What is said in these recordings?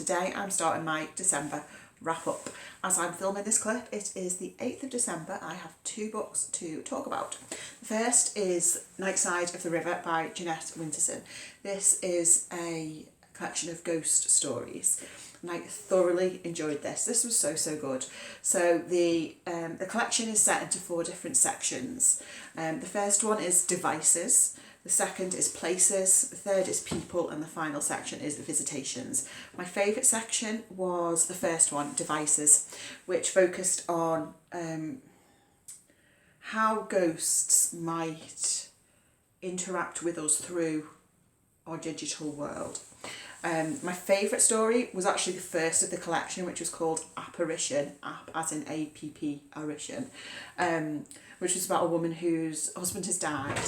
today I'm starting my December wrap up. As I'm filming this clip, it is the 8th of December. I have 2 books to talk about. The first is Night Side of the River by Jeanette Winterson. This is a collection of ghost stories, and I thoroughly enjoyed this. This was so good. So the collection is set into 4 different sections. The first one is devices, the second is places, the third is people, and the final section is visitations. My favourite section was the first one, devices, which focused on how ghosts might interact with us through our digital world. My favourite story was actually the first of the collection, which was called Apparition, app as in A-P-P, Apparition, which was about a woman whose husband has died.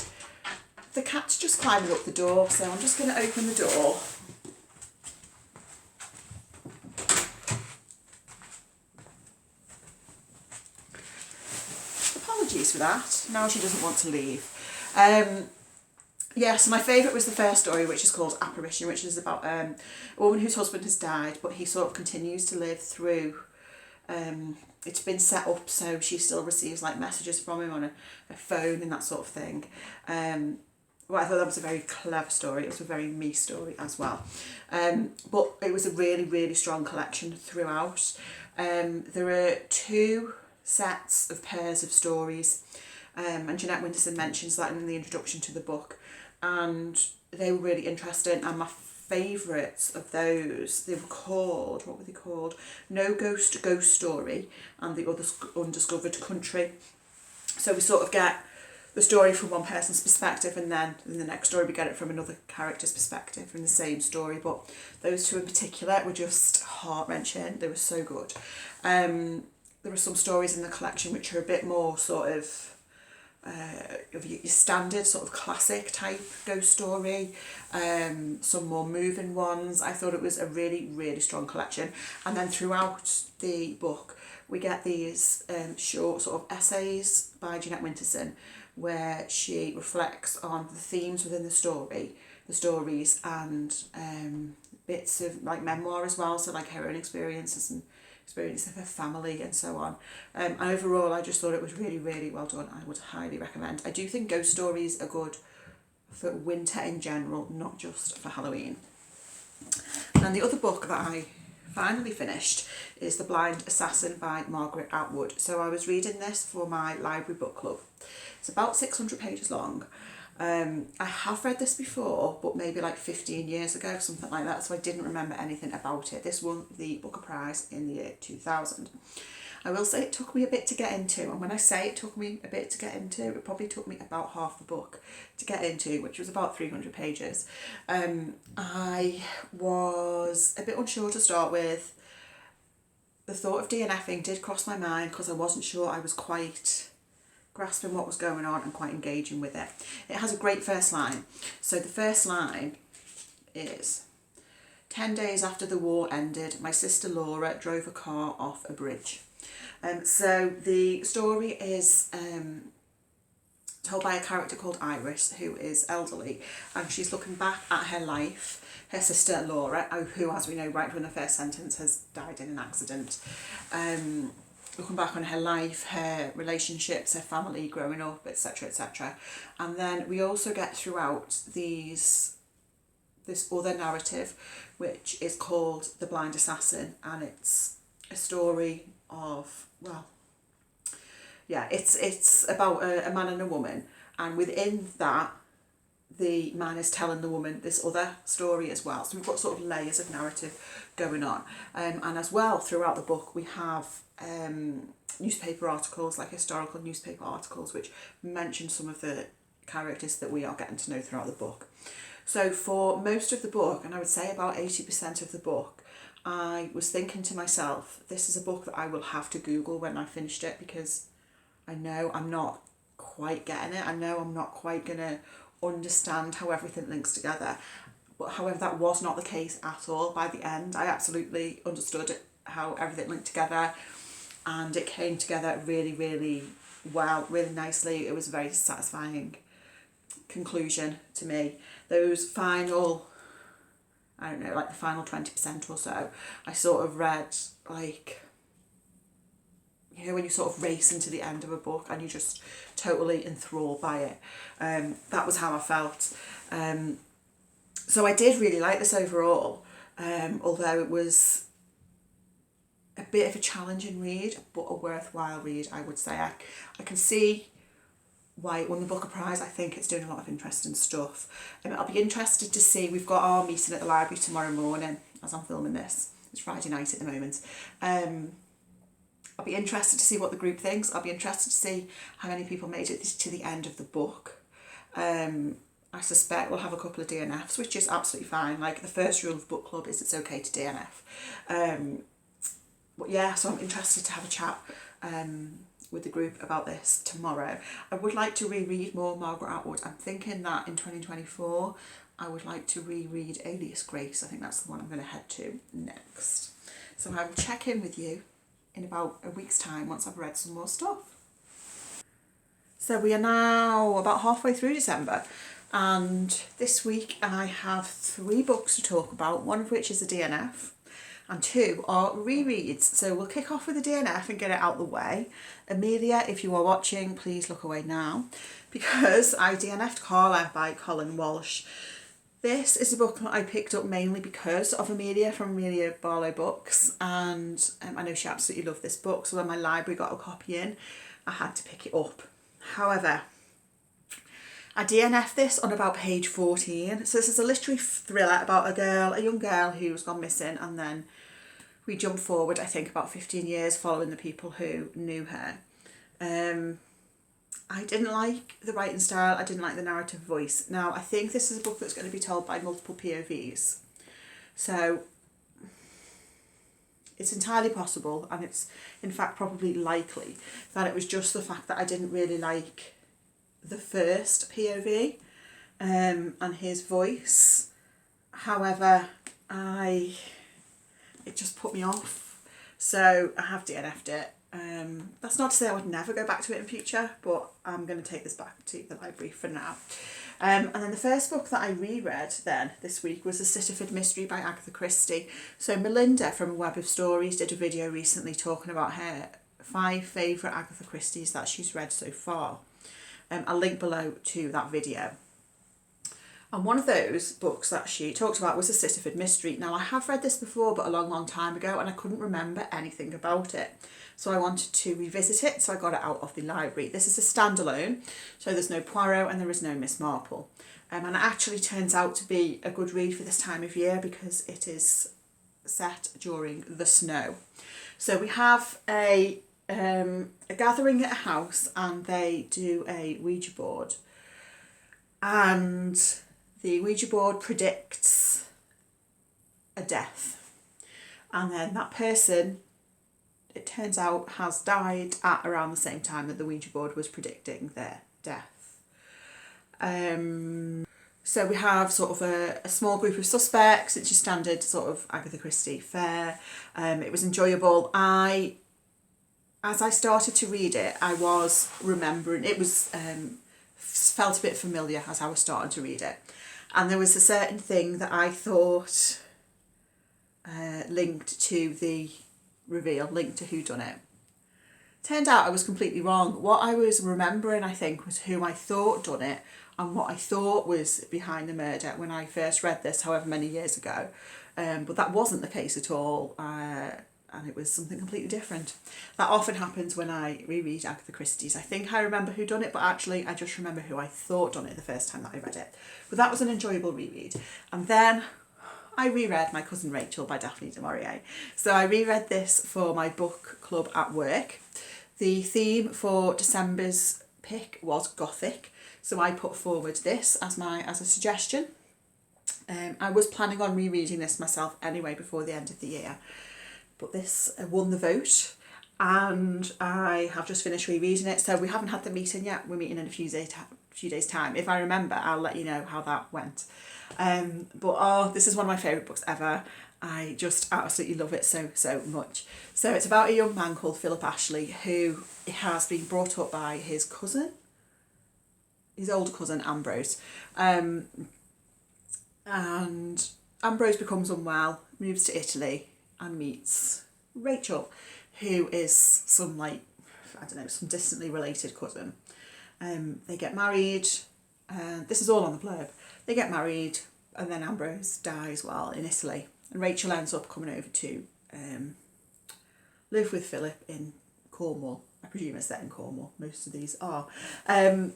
The cat's just climbing up the door, so I'm just going to open the door. Apologies for that, now she doesn't want to leave. So my favourite was the first story, which is called Apparition, which is about a woman whose husband has died, but he sort of continues to live through. It's been set up so she still receives like messages from him on a phone and that sort of thing. Well, I thought that was a very clever story. It was a very me story as well. But it was a really strong collection throughout. There are 2 sets of pairs of stories, and Jeanette Winterson mentions that in the introduction to the book, and they were really interesting. And my favourites of those, they were called, what were they called? No Ghost Story and The Undiscovered Country. So we sort of get the story from one person's perspective, and then in the next story we get it from another character's perspective from the same story. But those 2 in particular were just heart-wrenching. They were so good. There are some stories in the collection which are a bit more sort of your standard sort of classic type ghost story, some more moving ones. I thought it was a really strong collection. And then throughout the book we get these short sort of essays by Jeanette Winterson, where she reflects on the themes within the stories, and bits of like memoir as well, so like her own experiences and experience of her family and so on. And overall I just thought it was really well done. I would highly recommend. I do think ghost stories are good for winter in general, not just for Halloween. And the other book that I finally finished is The Blind Assassin by Margaret Atwood. So I was reading this for my library book club. It's about 600 pages long. I have read this before, but maybe like 15 years ago, something like that, so I didn't remember anything about it. This won the Booker Prize in the year 2000. I will say it took me a bit to get into, and when I say it took me a bit to get into, it probably took me about half the book to get into, which was about 300 pages. I was a bit unsure to start with. The thought of DNFing did cross my mind because I wasn't sure I was quite grasping what was going on and quite engaging with it. It has a great first line. So the first line is, 10 days after the war ended, my sister Laura drove a car off a bridge. So the story is told by a character called Iris, who is elderly, and she's looking back at her life. Her sister Laura, who, as we know right from the first sentence, has died in an accident. Looking back on her life, her relationships, her family growing up, etc, etc. And then we also get throughout this other narrative, which is called The Blind Assassin, and it's a story of, well, yeah, it's about a man and a woman, and within that the man is telling the woman this other story as well. So we've got sort of layers of narrative going on, and as well throughout the book we have newspaper articles, like historical newspaper articles, which mention some of the characters that we are getting to know throughout the book. So for most of the book, and I would say about 80% of the book, I was thinking to myself, this is a book that I will have to Google when I finished it, because I know I'm not quite getting it. I know I'm not quite going to understand how everything links together. But however, that was not the case at all. By the end, I absolutely understood how everything linked together, and it came together really well, really nicely. It was a very satisfying conclusion to me. Those final I don't know, like the final 20% or so, I sort of read like, you know, when you sort of race into the end of a book and you're just totally enthralled by it. That was how I felt. So I did really like this overall, although it was a bit of a challenging read, but a worthwhile read, I would say. I can see why it won the Booker Prize. I think it's doing a lot of interesting stuff. I'll be interested to see, we've got our meeting at the library tomorrow morning as I'm filming this. It's Friday night at the moment. I'll be interested to see what the group thinks. I'll be interested to see how many people made it to the end of the book. I suspect we'll have a couple of DNFs, which is absolutely fine. Like, the first rule of book club is it's okay to DNF. But yeah, so I'm interested to have a chat with the group about this tomorrow. I would like to reread more Margaret Atwood. I'm thinking that in 2024 I would like to reread Alias Grace. I think that's the one I'm going to head to next. So I will check in with you in about a week's time once I've read some more stuff. So we are now about halfway through December, and this week I have 3 books to talk about, one of which is a DNF and 2 are rereads. So we'll kick off with the DNF and get it out the way. Amelia, if you are watching, please look away now, because I DNF'd Carla by Colin Walsh. This is a book that I picked up mainly because of Amelia from Amelia Barlow Books, and I know she absolutely loved this book, so when my library got a copy in, I had to pick it up. However, I DNF'd this on about page 14. So this is a literary thriller about a young girl who's gone missing, and then we jump forward, I think, about 15 years following the people who knew her. I didn't like the writing style, I didn't like the narrative voice. Now, I think this is a book that's going to be told by multiple POVs. So it's entirely possible, and it's in fact probably likely, that it was just the fact that I didn't really like the first POV and his voice. However, it just put me off. So I have DNF'd it. That's not to say I would never go back to it in future, but I'm going to take this back to the library for now. And then the first book that I reread then this week was The Sittaford Mystery by Agatha Christie. So Melinda from Web of Stories did a video recently talking about her 5 favourite Agatha Christies that she's read so far. I'll link below to that video. And one of those books that she talked about was The Sittaford Mystery. Now, I have read this before, but a long, long time ago, and I couldn't remember anything about it. So I wanted to revisit it, so I got it out of the library. This is a standalone, so there's no Poirot and there is no Miss Marple. And it actually turns out to be a good read for this time of year because it is set during the snow. So we have a gathering at a house, and they do a Ouija board. And the Ouija board predicts a death. And then that person, it turns out, has died at around the same time that the Ouija board was predicting their death. So we have sort of a small group of suspects. It's your standard sort of Agatha Christie fare. It was enjoyable. As I started to read it, I was remembering, it was felt a bit familiar as I was starting to read it. And there was a certain thing that I thought linked to the reveal, linked to whodunit. Turned out I was completely wrong. What I was remembering, I think, was who I thought done it and what I thought was behind the murder when I first read this, however many years ago. But that wasn't the case at all. And it was something completely different. That often happens when I reread Agatha Christie's. I think I remember who done it, but actually I just remember who I thought done it the first time that I read it. But that was an enjoyable reread. And then I reread My Cousin Rachel by Daphne du Maurier. So I reread this for my book club at work. The theme for December's pick was Gothic, so I put forward this as a suggestion. I was planning on rereading this myself anyway before the end of the year, but this won the vote, and I have just finished rereading it. So we haven't had the meeting yet. We're meeting in a few days time. If I remember, I'll let you know how that went. This is one of my favourite books ever. I just absolutely love it so much. So it's about a young man called Philip Ashley who has been brought up by his older cousin Ambrose. And Ambrose becomes unwell, moves to Italy and meets Rachel, who is some like, I don't know, some distantly related cousin. They get married, and this is all on the blurb. They get married, and then Ambrose dies while in Italy, and Rachel ends up coming over to live with Philip in Cornwall. I presume it's set in Cornwall. Most of these are, and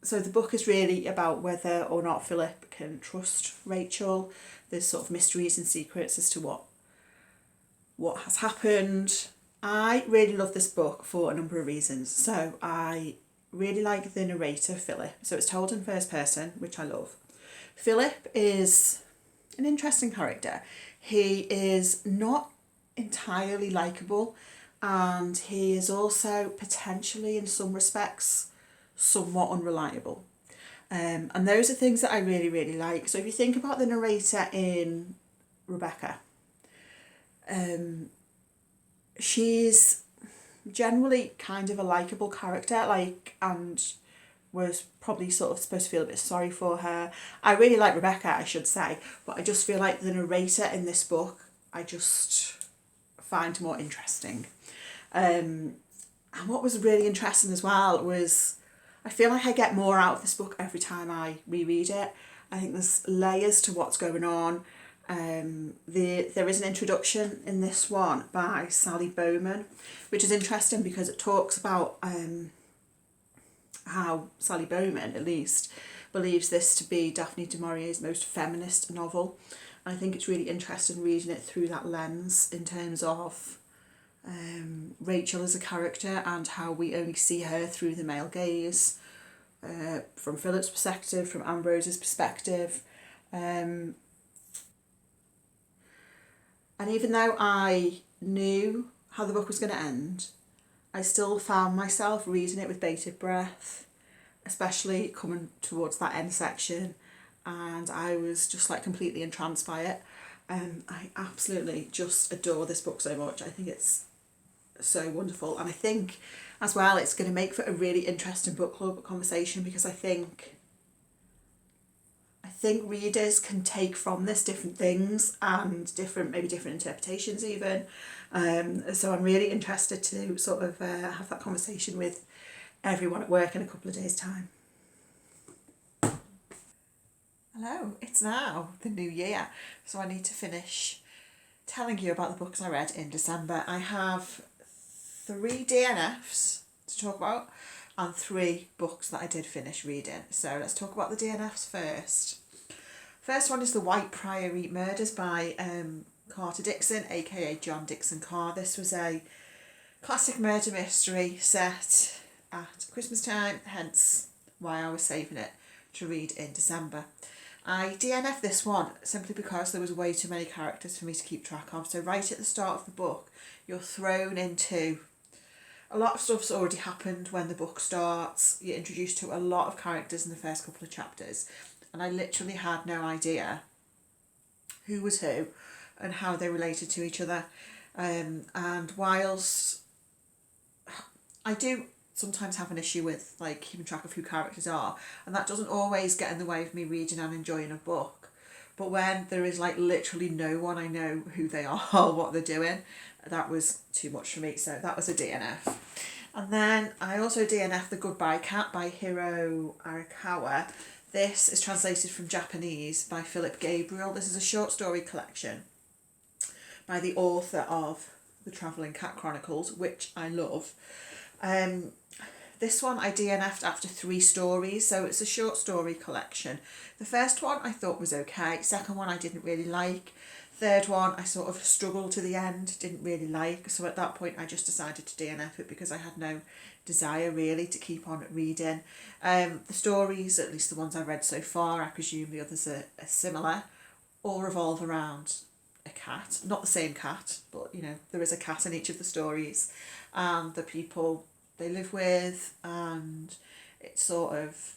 so the book is really about whether or not Philip can trust Rachel. There's sort of mysteries and secrets as to what has happened. I really love this book for a number of reasons. So I really like the narrator, Philip. So it's told in first person, which I love. Philip is an interesting character. He is not entirely likeable, and he is also potentially, in some respects, somewhat unreliable. And those are things that I really, really like. So if you think about the narrator in Rebecca, she's generally kind of a likeable character, and was probably sort of supposed to feel a bit sorry for her. I really like Rebecca, I should say, but I just feel like the narrator in this book, I just find more interesting. And what was really interesting as well was, I feel like I get more out of this book every time I reread it. I think there's layers to what's going on. There is an introduction in this one by Sally Bowman, which is interesting because it talks about how Sally Bowman, at least, believes this to be Daphne du Maurier's most feminist novel. And I think it's really interesting reading it through that lens in terms of Rachel as a character and how we only see her through the male gaze, from Philip's perspective, from Ambrose's perspective. And even though I knew how the book was going to end, I still found myself reading it with bated breath, especially coming towards that end section, and I was just like completely entranced by it. I absolutely just adore this book so much. I think it's so wonderful, and I think as well it's going to make for a really interesting book club conversation, because I think readers can take from this different things and maybe different interpretations even. So I'm really interested to sort of have that conversation with everyone at work in a couple of days' time. Hello, it's now the new year, so I need to finish telling you about the books I read in December. I have 3 DNFs to talk about and 3 books that I did finish reading. So let's talk about the DNFs first. First one is The White Priory Murders by Carter Dickson, aka John Dickson Carr. This was a classic murder mystery set at Christmas time, hence why I was saving it to read in December. I DNF'd this one simply because there was way too many characters for me to keep track of. So right at the start of the book, you're thrown into a lot of stuff's already happened when the book starts. You're introduced to a lot of characters in the first couple of chapters, and I literally had no idea who was who and how they related to each other. And whilst I do sometimes have an issue with like keeping track of who characters are, and that doesn't always get in the way of me reading and enjoying a book, but when there is like literally no one I know who they are or what they're doing, that was too much for me, so that was a DNF. And then I also DNF'd The Goodbye Cat by Hiro Arikawa. This is translated from Japanese by Philip Gabriel. This is a short story collection by the author of The Travelling Cat Chronicles, which I love. This one I DNF'd after 3 stories, so it's a short story collection. The first one I thought was okay, second one I didn't really like, third one I sort of struggled to the end, didn't really like, so at that point I just decided to DNF it because I had no desire really to keep on reading. The stories, at least the ones I've read so far, I presume the others are similar, all revolve around a cat, not the same cat, but you know, there is a cat in each of the stories, and the people they live with, and it's sort of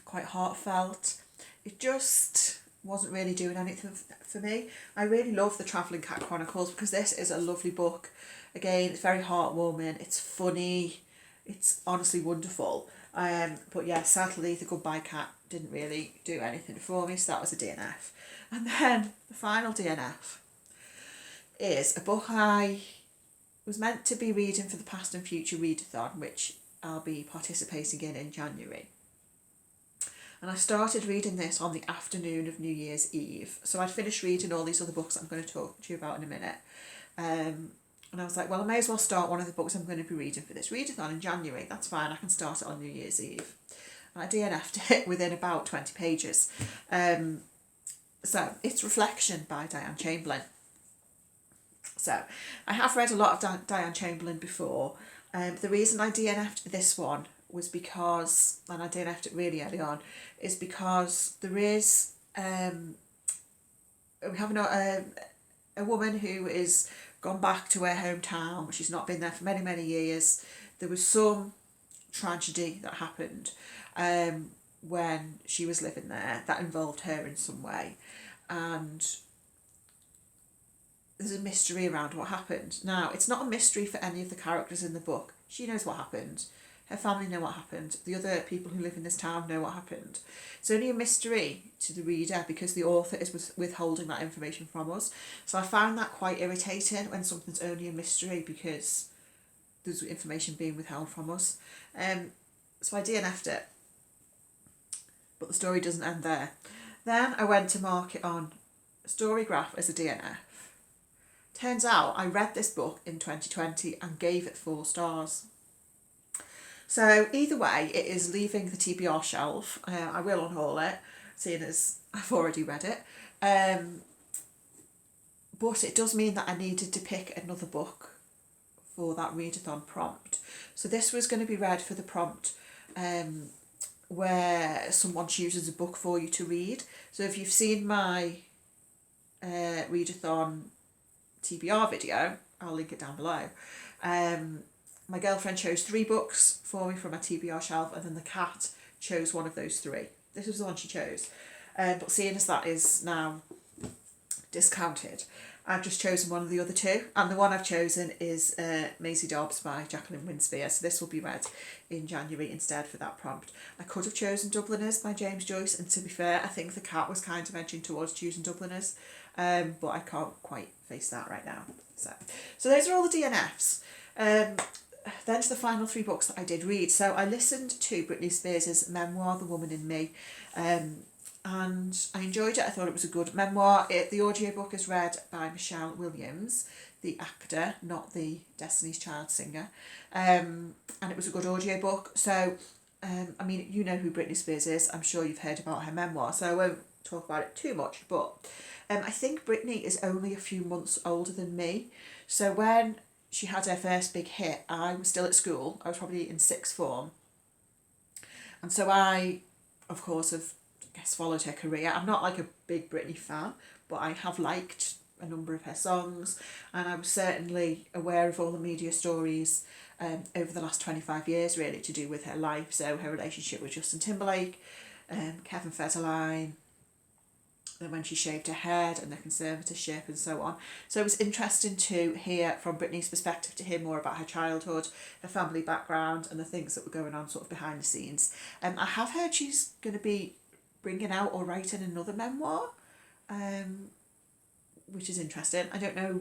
quite heartfelt. It just wasn't really doing anything for me. I really love The Travelling Cat Chronicles because this is a lovely book. Again, it's very heartwarming, it's funny, it's honestly wonderful. But yeah, sadly the Goodbye Cat didn't really do anything for me, so that was a DNF. And then the final DNF is a book I was meant to be reading for the Past and Future readathon, which I'll be participating in January. And I started reading this on the afternoon of New Year's Eve. So I'd finished reading all these other books I'm going to talk to you about in a minute. And I was like, well, I may as well start one of the books I'm going to be reading for this readathon in January. That's fine, I can start it on New Year's Eve. And I DNF'd it within about 20 pages. So it's Reflection by Diane Chamberlain. So I have read a lot of Diane Chamberlain before. The reason I DNF'd this one was because, and I DNF'd it really early on, is because there is, we have a woman who is gone back to her hometown. She's not been there for many, many years. There was some tragedy that happened when she was living there that involved her in some way. And there's a mystery around what happened. Now, it's not a mystery for any of the characters in the book. She knows what happened. Her family know what happened. The other people who live in this town know what happened. It's only a mystery to the reader because the author is withholding that information from us. So I found that quite irritating when something's only a mystery because there's information being withheld from us. So I DNF'd it. But the story doesn't end there. Then I went to mark it on Storygraph as a DNF. Turns out I read this book in 2020 and gave it 4 stars. So either way, it is leaving the TBR shelf. I will unhaul it, seeing as I've already read it. But it does mean that I needed to pick another book for that readathon prompt. So this was going to be read for the prompt where someone chooses a book for you to read. So if you've seen my readathon TBR video, I'll link it down below. My girlfriend chose 3 books for me from my TBR shelf, and then the cat chose one of those 3. This was the one she chose. But seeing as that is now discounted, I've just chosen one of the other 2. And the one I've chosen is Maisie Dobbs by Jacqueline Winspear. So this will be read in January instead for that prompt. I could have chosen Dubliners by James Joyce, and to be fair, I think the cat was kind of edging towards choosing Dubliners. But I can't quite face that right now. So those are all the DNFs. Then to the final 3 books that I did read. So I listened to Britney Spears' memoir, The Woman in Me, and I enjoyed it. I thought it was a good memoir. The audiobook is read by Michelle Williams, the actor, not the Destiny's Child singer, and it was a good audiobook. So, I mean, you know who Britney Spears is. I'm sure you've heard about her memoir, so I won't talk about it too much, but I think Britney is only a few months older than me. So when she had her first big hit, I was still at school. I was probably in 6th form. And so I, of course, have followed her career. I'm not like a big Britney fan, but I have liked a number of her songs, and I was certainly aware of all the media stories over the last 25 years, really, to do with her life. So her relationship with Justin Timberlake, Kevin Federline, and when she shaved her head, and the conservatorship and so on. So it was interesting to hear from Britney's perspective, to hear more about her childhood, her family background, and the things that were going on sort of behind the scenes. I have heard she's going to be bringing out or writing another memoir, which is interesting. I don't know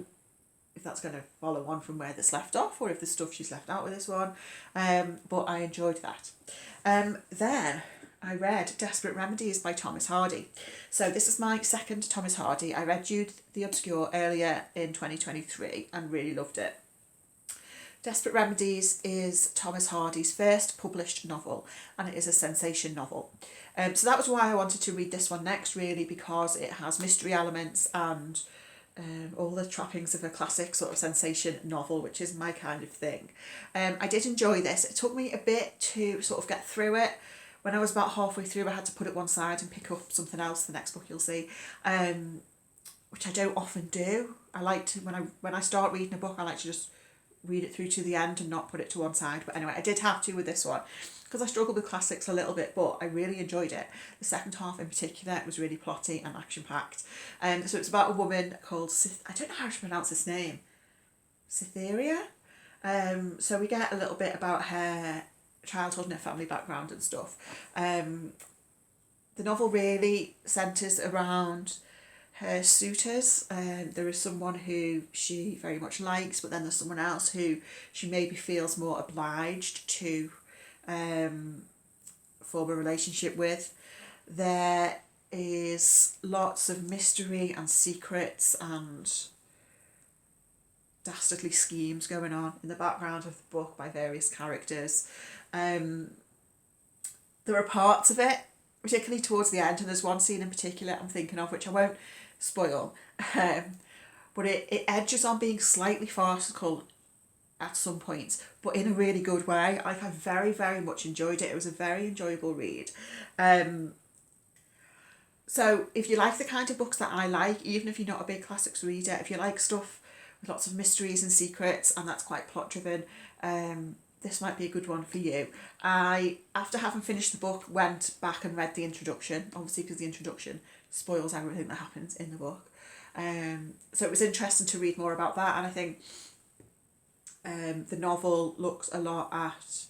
if that's going to follow on from where this left off, or if there's stuff she's left out with this one, but I enjoyed that. Then I read Desperate Remedies by Thomas Hardy. So this is my second Thomas Hardy. I read Jude the Obscure earlier in 2023 and really loved it. Desperate Remedies is Thomas Hardy's first published novel, and it is a sensation novel. So that was why I wanted to read this one next, really, because it has mystery elements and all the trappings of a classic sort of sensation novel, which is my kind of thing. I did enjoy this. It took me a bit to sort of get through it. When I was about halfway through, I had to put it one side and pick up something else, the next book you'll see, which I don't often do. I like to, when I start reading a book, I like to just read it through to the end and not put it to one side. But anyway, I did have to with this one, because I struggle with classics a little bit, but I really enjoyed it. The second half in particular was really plotty and action-packed. So it's about a woman called, I don't know how to pronounce this name, Cytherea. So we get a little bit about her childhood and her family background and stuff. The novel really centres around her suitors. There is someone who she very much likes, but then there's someone else who she maybe feels more obliged to form a relationship with. There is lots of mystery and secrets and dastardly schemes going on in the background of the book by various characters. There are parts of it, particularly towards the end, and there's one scene in particular I'm thinking of which I won't spoil, but it edges on being slightly farcical at some points, but in a really good way. I very, very much enjoyed it. It was a very enjoyable read. So if you like the kind of books that I like, even if you're not a big classics reader, if you like stuff with lots of mysteries and secrets and that's quite plot driven, this might be a good one for you. I, after having finished the book, went back and read the introduction, obviously because the introduction spoils everything that happens in the book. So it was interesting to read more about that, and I think the novel looks a lot at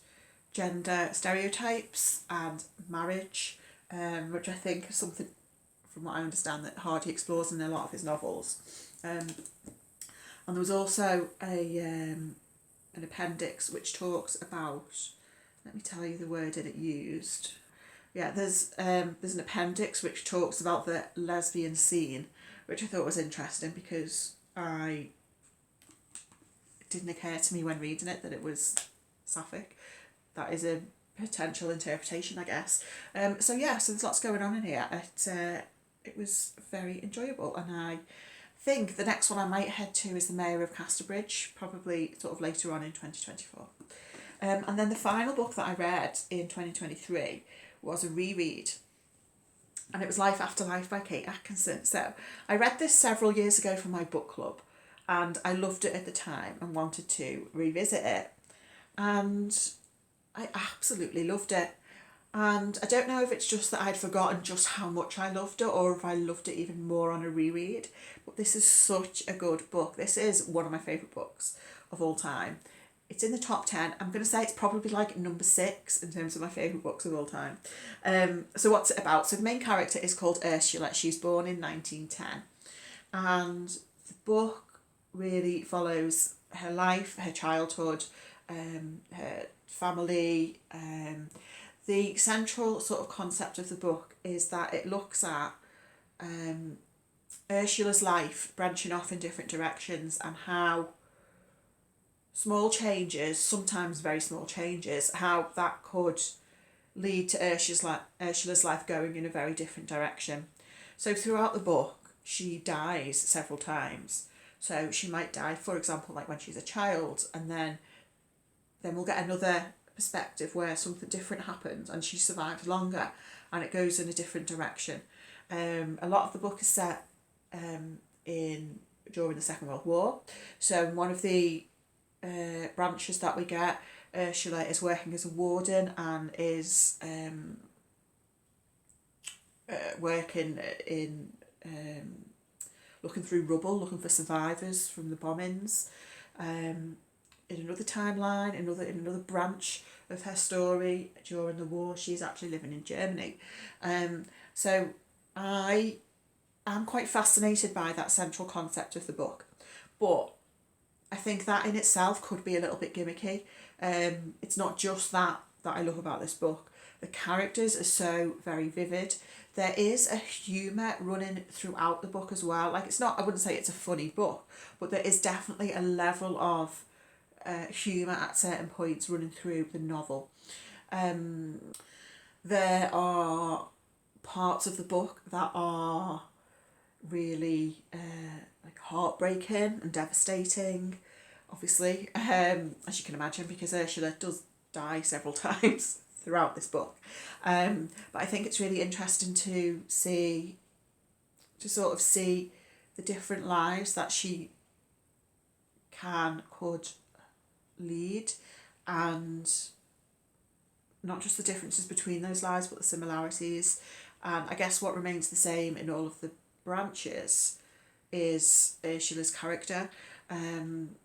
gender stereotypes and marriage, which I think is something, from what I understand, that Hardy explores in a lot of his novels. And there was also an appendix which talks about, let me tell you the word that it used. Yeah, there's an appendix which talks about the lesbian scene, which I thought was interesting because it didn't occur to me when reading it that it was sapphic. That is a potential interpretation, I guess. So there's lots going on in here. It was very enjoyable, and I think the next one I might head to is the Mayor of Casterbridge, probably sort of later on in 2024. And then the final book that I read in 2023 was a reread, and it was Life After Life by Kate Atkinson. So I read this several years ago for my book club, and I loved it at the time and wanted to revisit it, and I absolutely loved it. And I don't know if it's just that I'd forgotten just how much I loved it, or if I loved it even more on a reread, but this is such a good book. This is one of my favourite books of all time. It's in the top 10. I'm going to say it's probably like number 6 in terms of my favourite books of all time. So what's it about? So the main character is called Ursula. She's born in 1910. And the book really follows her life, her childhood, her family. The central sort of concept of the book is that it looks at Ursula's life branching off in different directions, and how small changes, sometimes very small changes, how that could lead to Ursula's life going in a very different direction. So throughout the book, she dies several times. So she might die, for example, like when she's a child, and then we'll get another perspective where something different happens and she survives longer and it goes in a different direction. A lot of the book is set during the Second World War. So one of the branches that we get, Ursula is working as a warden and is working in looking through rubble, looking for survivors from the bombings. In another timeline, in another branch of her story, during the war, she's actually living in Germany. So I am quite fascinated by that central concept of the book, but I think that in itself could be a little bit gimmicky. It's not just that I love about this book. The characters are so very vivid. There is a humour running throughout the book as well. Like, it's not, I wouldn't say it's a funny book, but there is definitely a level of humour at certain points running through the novel. There are parts of the book that are really like heartbreaking and devastating, obviously, as you can imagine, because Ursula does die several times throughout this book. But I think it's really interesting to sort of see the different lives that she could lead, and not just the differences between those lives but the similarities. And I guess what remains the same in all of the branches is Ursula's character, and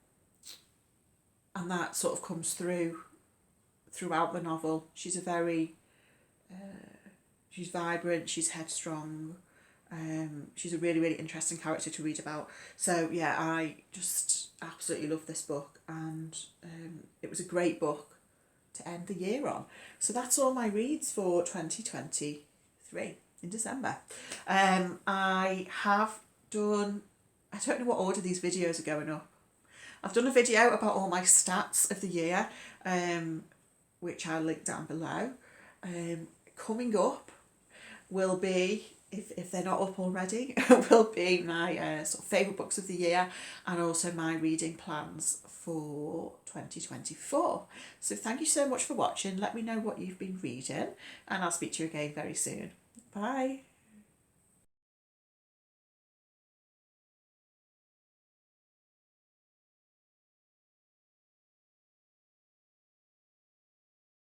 that sort of comes through throughout the novel. She's a very, she's vibrant, she's headstrong, she's a really, really interesting character to read about. So yeah, I just absolutely love this book, and it was a great book to end the year on. So that's all my reads for 2023 in December. I have done, I don't know what order these videos are going up. I've done a video about all my stats of the year, which I'll link down below. Coming up will be, if they're not up already, will be my sort of favourite books of the year, and also my reading plans for 2024. So thank you so much for watching. Let me know what you've been reading, and I'll speak to you again very soon. Bye.